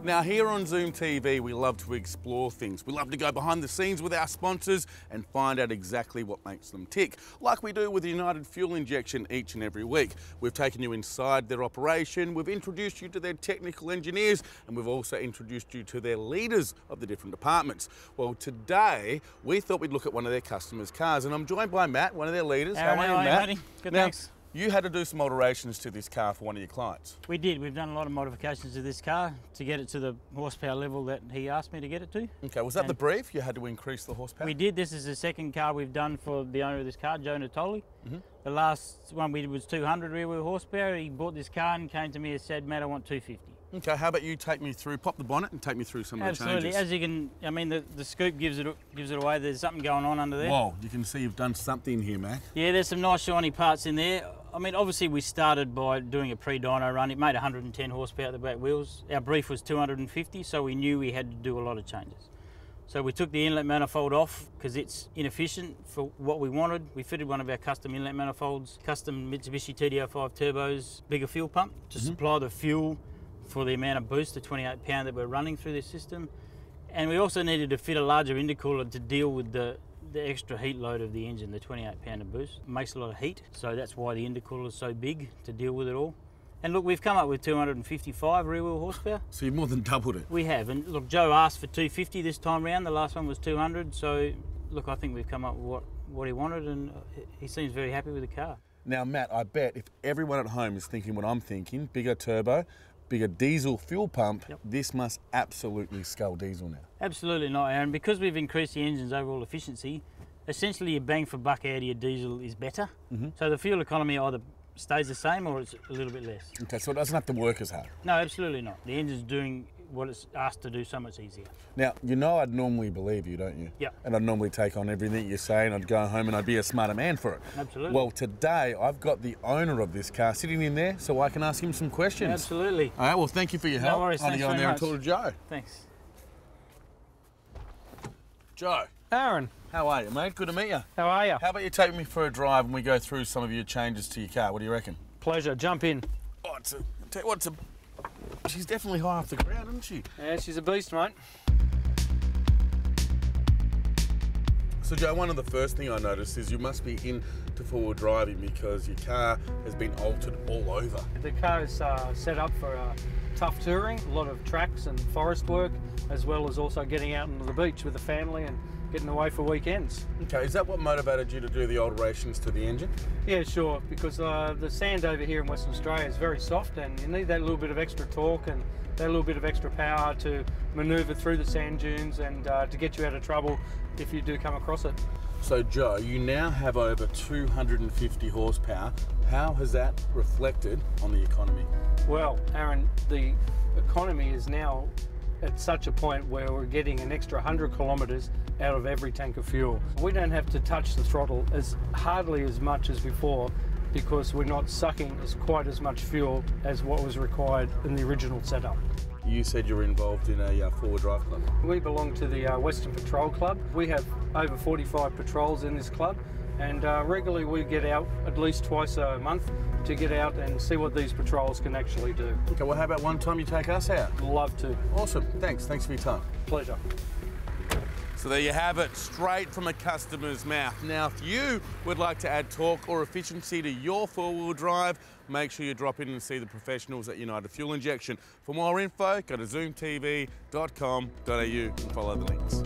Now here on Zoom TV, we love to explore things. We love to go behind the scenes with our sponsors and find out exactly what makes them tick, like we do with United Fuel Injection each and every week. We've taken you inside their operation, we've introduced you to their technical engineers, and we've also introduced you to their leaders of the different departments. Well, today, we thought we'd look at one of their customers' cars, and I'm joined by Matt, one of their leaders. Aaron, how are you, Matt? Good, now, thanks. You had to do some alterations to this car for one of your clients. We did. We've done a lot of modifications to this car to get it to the horsepower level that he asked me to get it to. Okay, was that the brief? You had to increase the horsepower? We did. This is the second car we've done for the owner of this car, Joe Natoli. The last one we did was 200 rear wheel horsepower. He bought this car and came to me and said, Matt, I want 250. Okay, how about you take me through, pop the bonnet and take me through some of the changes. Absolutely. As you can, I mean, the scoop gives it away. There's something going on under there. Whoa, you can see you've done something here, Matt. Yeah, there's some nice shiny parts in there. I mean, obviously we started by doing a pre-dyno run. It made 110 horsepower at the back wheels. Our brief was 250, so we knew we had to do a lot of changes. So we took the inlet manifold off because it's inefficient for what we wanted. We fitted one of our custom inlet manifolds, custom Mitsubishi TD05 turbos, bigger fuel pump to supply the fuel for the amount of boost, the 28 pound that we're running through this system. And we also needed to fit a larger intercooler to deal with the extra heat load of the engine, the 28 pound of boost. It makes a lot of heat, so that's why the intercooler is so big to deal with it all. And look, we've come up with 255 rear wheel horsepower. So you've more than doubled it. We have, and look, Joe asked for 250 this time round. The last one was 200, so look, I think we've come up with what he wanted, and he seems very happy with the car. Now, Matt, I bet if everyone at home is thinking what I'm thinking, bigger turbo, bigger diesel fuel pump, this must absolutely scull diesel now. Absolutely not, Aaron. Because we've increased the engine's overall efficiency, essentially your bang for buck out of your diesel is better. So the fuel economy either stays the same or it's a little bit less. Okay, so it doesn't have to work as hard? No, absolutely not. The engine's doing what it's asked to do so much easier. Now, you know I'd normally believe you, don't you? Yeah. And I'd normally take on everything you say and I'd go home and I'd be a smarter man for it. Absolutely. Well, today I've got the owner of this car sitting in there so I can ask him some questions. Absolutely. All right, well, thank you for your help. No worries, I'm going to go in there and talk to Joe. Thanks. Joe. Aaron. How are you, mate? Good to meet you. How are you? How about you take me for a drive and we go through some of your changes to your car? What do you reckon? Pleasure. Jump in. Oh, I'll tell you what, she's definitely high off the ground, isn't she? Yeah, she's a beast, mate. So, Joe, one of the first things I noticed is you must be into forward driving because your car has been altered all over. The car is set up for tough touring, a lot of tracks and forest work, as well as also getting out onto the beach with the family and getting away for weekends. Okay, is that what motivated you to do the alterations to the engine? Yeah, sure, because the sand over here in Western Australia is very soft and you need that little bit of extra torque and that little bit of extra power to manoeuvre through the sand dunes and to get you out of trouble if you do come across it. So, Joe, you now have over 250 horsepower. How has that reflected on the economy? Well, Aaron, the economy is now at such a point where we're getting an extra 100 kilometres out of every tank of fuel. We don't have to touch the throttle hardly as much as before because we're not sucking quite as much fuel as what was required in the original setup. You said you're involved in a forward drive club. We belong to the Western Patrol Club. We have over 45 patrols in this club and regularly we get out at least twice a month to get out and see what these patrols can actually do. Okay, well, how about one time you take us out? Love to. Awesome, thanks for your time. Pleasure. So there you have it, straight from a customer's mouth. Now, if you would like to add torque or efficiency to your four-wheel drive, make sure you drop in and see the professionals at United Fuel Injection. For more info, go to zoomtv.com.au and follow the links.